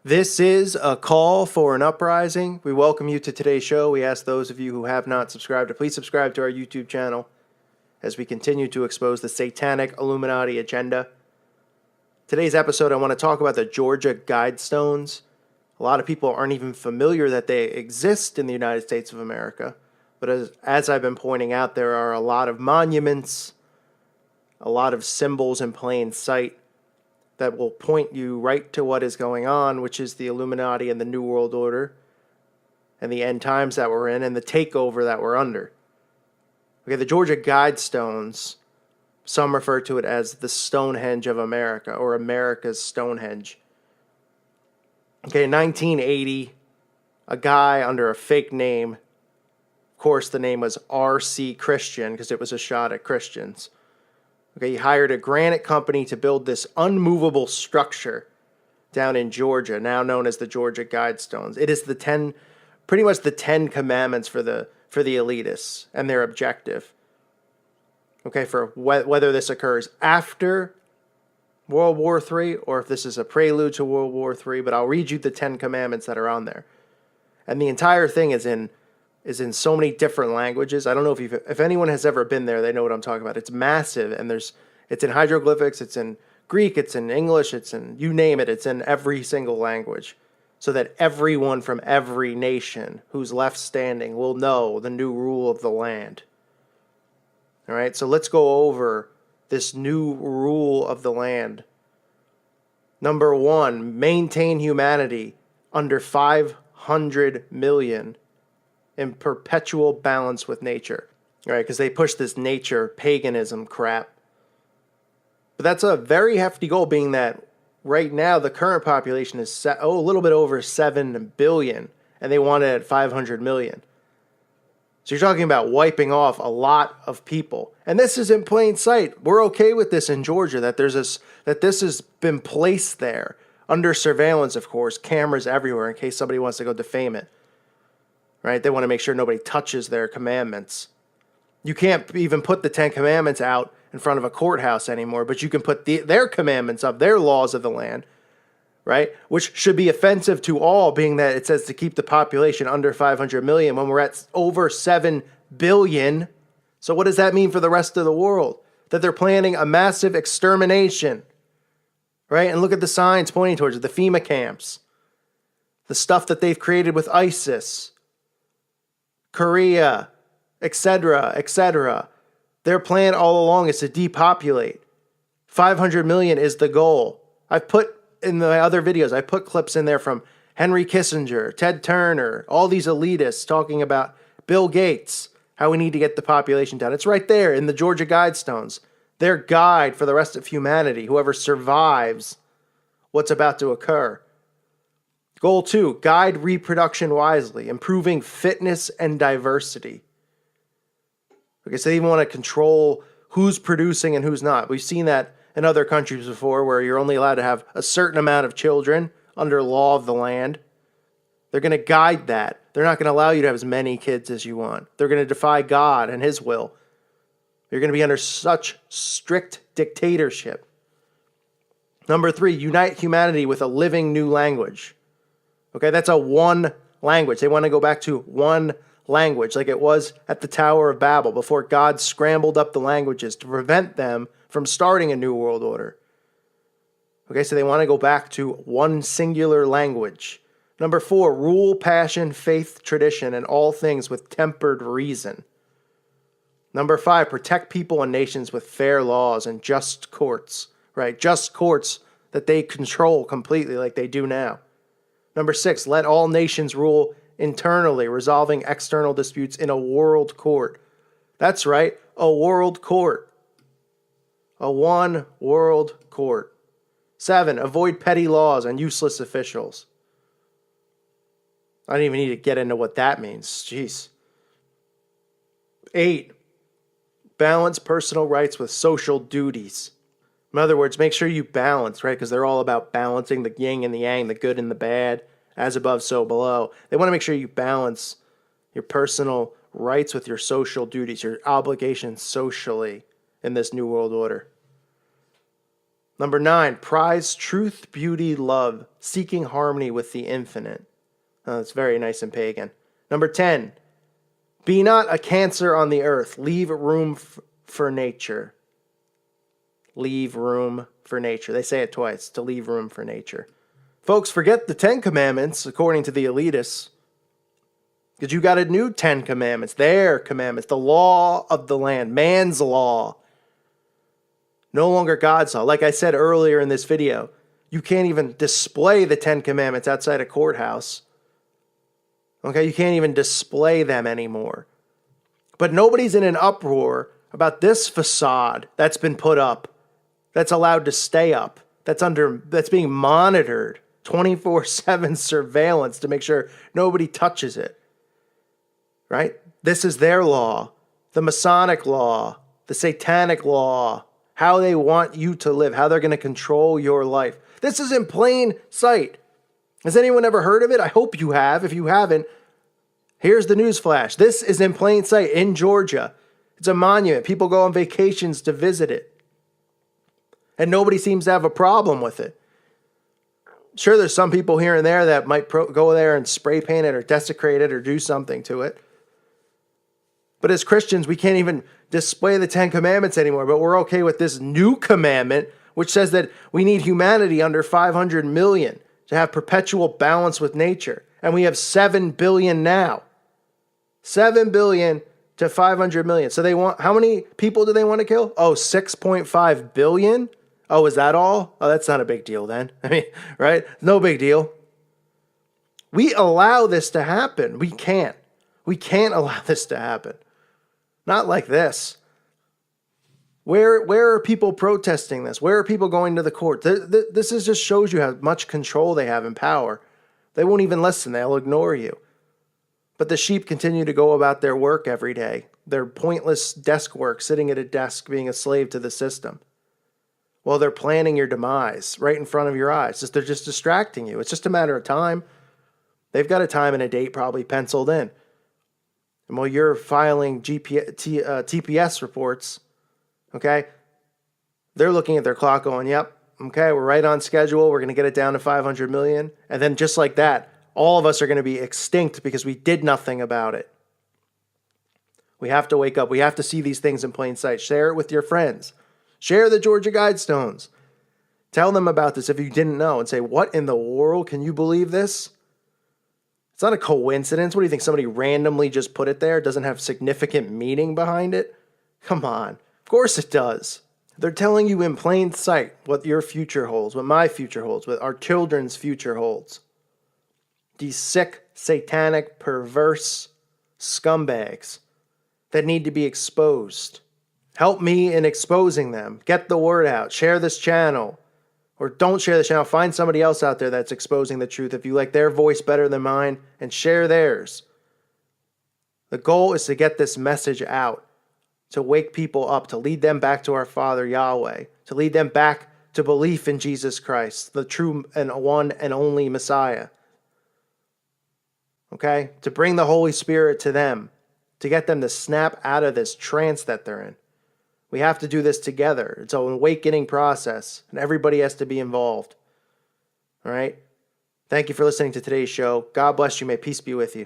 This is a call for an uprising. We welcome you to today's show. We ask those of you who have not subscribed to please subscribe to our YouTube channel as we continue to expose the satanic Illuminati agenda. Today's episode, I want to talk about the Georgia Guidestones. A lot of people aren't even familiar that they exist in the United States of America. But as I've been pointing out, there are a lot of monuments, a lot of symbols in plain sight that will point you right to what is going on, which is the Illuminati and the New World Order and the end times that we're in and the takeover that we're under. Okay, the Georgia Guidestones, some refer to it as the Stonehenge of America or America's Stonehenge. Okay, in 1980, a guy under a fake name, of course the name was R.C. Christian because it was a shot at Christians. Okay, he hired a granite company to build this unmovable structure down in Georgia, now known as the Georgia Guidestones. It is pretty much the 10 commandments for the elitists and their objective. Okay, for whether this occurs after World War III or if this is a prelude to World War III, but I'll read you the 10 commandments that are on there. And the entire thing is in so many different languages. I don't know if anyone has ever been there, they know what I'm talking about. It's massive, and it's in hieroglyphics, it's in Greek, it's in English, it's in, you name it, it's in every single language. So that everyone from every nation who's left standing will know the new rule of the land. All right, so let's go over this new rule of the land. Number 1, maintain humanity under 500 million in perpetual balance with nature. All right, because they push this nature paganism crap. But that's a very hefty goal, being that right now the current population is a little bit over 7 billion, and they want it at 500 million. So you're talking about wiping off a lot of people. And this is in plain sight. We're okay with this in Georgia, that this has been placed there under surveillance, of course, cameras everywhere in case somebody wants to go defame it. Right? They want to make sure nobody touches their commandments. You can't even put the 10 commandments out in front of a courthouse anymore, but you can put their commandments up, their laws of the land, right? Which should be offensive to all, being that it says to keep the population under 500 million when we're at over 7 billion. So what does that mean for the rest of the world? That they're planning a massive extermination, right? And look at the signs pointing towards it, the FEMA camps, the stuff that they've created with ISIS, Korea, etc., etc. Their plan all along is to depopulate. 500 million is the goal. I've put in the other videos, I put clips in there from Henry Kissinger, Ted Turner, all these elitists talking about Bill Gates, how we need to get the population down. It's right there in the Georgia Guidestones. Their guide for the rest of humanity, whoever survives what's about to occur. Goal 2, guide reproduction wisely, improving fitness and diversity. Okay, so they even want to control who's producing and who's not. We've seen that in other countries before where you're only allowed to have a certain amount of children under law of the land. They're going to guide that. They're not going to allow you to have as many kids as you want. They're going to defy God and His will. You're going to be under such strict dictatorship. Number 3, unite humanity with a living new language. Okay, that's a one language. They want to go back to one language like it was at the Tower of Babel before God scrambled up the languages to prevent them from starting a new world order. Okay, so they want to go back to one singular language. Number 4, rule passion, faith, tradition, and all things with tempered reason. Number 5, protect people and nations with fair laws and just courts. Right, just courts that they control completely like they do now. Number 6, let all nations rule internally, resolving external disputes in a world court. That's right, a world court. A one world court. 7, avoid petty laws and useless officials. I don't even need to get into what that means. Jeez. 8, balance personal rights with social duties. In other words, make sure you balance, right? Because they're all about balancing the yin and the yang, the good and the bad, as above, so below. They want to make sure you balance your personal rights with your social duties, your obligations socially in this New World Order. Number 9, prize truth, beauty, love, seeking harmony with the infinite. That's very nice and pagan. Number 10, be not a cancer on the earth. Leave room for nature. Leave room for nature. They say it twice, to leave room for nature. Folks, forget the 10 commandments, according to the elitists. Because you got a new 10 commandments, their commandments, the law of the land, man's law. No longer God's law. Like I said earlier in this video, you can't even display the 10 commandments outside a courthouse. Okay, you can't even display them anymore. But nobody's in an uproar about this facade that's been put up, that's allowed to stay up, that's being monitored, 24/7 surveillance to make sure nobody touches it. Right? This is their law, the Masonic law, the Satanic law, how they want you to live, how they're going to control your life. This is in plain sight. Has anyone ever heard of it? I hope you have. If you haven't, here's the news flash. This is in plain sight in Georgia. It's a monument. People go on vacations to visit it. And nobody seems to have a problem with it. Sure, there's some people here and there that might go there and spray paint it or desecrate it or do something to it. But as Christians, we can't even display the 10 commandments anymore. But we're okay with this new commandment, which says that we need humanity under 500 million to have perpetual balance with nature. And we have 7 billion now. 7 billion to 500 million. So they want, how many people do they want to kill? Oh, 6.5 billion? Oh, is that all? Oh, that's not a big deal then. I mean, right? No big deal. We allow this to happen. We can't. We can't allow this to happen. Not like this. Where are people protesting this? Where are people going to the court? This just shows you how much control they have and power. They won't even listen. They'll ignore you. But the sheep continue to go about their work every day. Their pointless desk work, sitting at a desk, being a slave to the system. While they're planning your demise right in front of your eyes. They're just distracting you. It's just a matter of time. They've got a time and a date probably penciled in. And while you're filing TPS reports, okay, they're looking at their clock going, yep, okay, we're right on schedule. We're going to get it down to 500 million. And then just like that, all of us are going to be extinct because we did nothing about it. We have to wake up. We have to see these things in plain sight. Share it with your friends. Share the Georgia Guidestones. Tell them about this if you didn't know and say, what in the world? Can you believe this? It's not a coincidence. What do you think? Somebody randomly just put it there? It doesn't have significant meaning behind it? Come on. Of course it does. They're telling you in plain sight what your future holds, what my future holds, what our children's future holds. These sick, satanic, perverse scumbags that need to be exposed. Help me in exposing them. Get the word out. Share this channel. Or don't share the channel. Find somebody else out there that's exposing the truth if you like their voice better than mine, and share theirs. The goal is to get this message out, to wake people up, to lead them back to our Father Yahweh, to lead them back to belief in Jesus Christ, the true and one and only Messiah. Okay? To bring the Holy Spirit to them, to get them to snap out of this trance that they're in. We have to do this together. It's an awakening process, and everybody has to be involved. All right? Thank you for listening to today's show. God bless you. May peace be with you.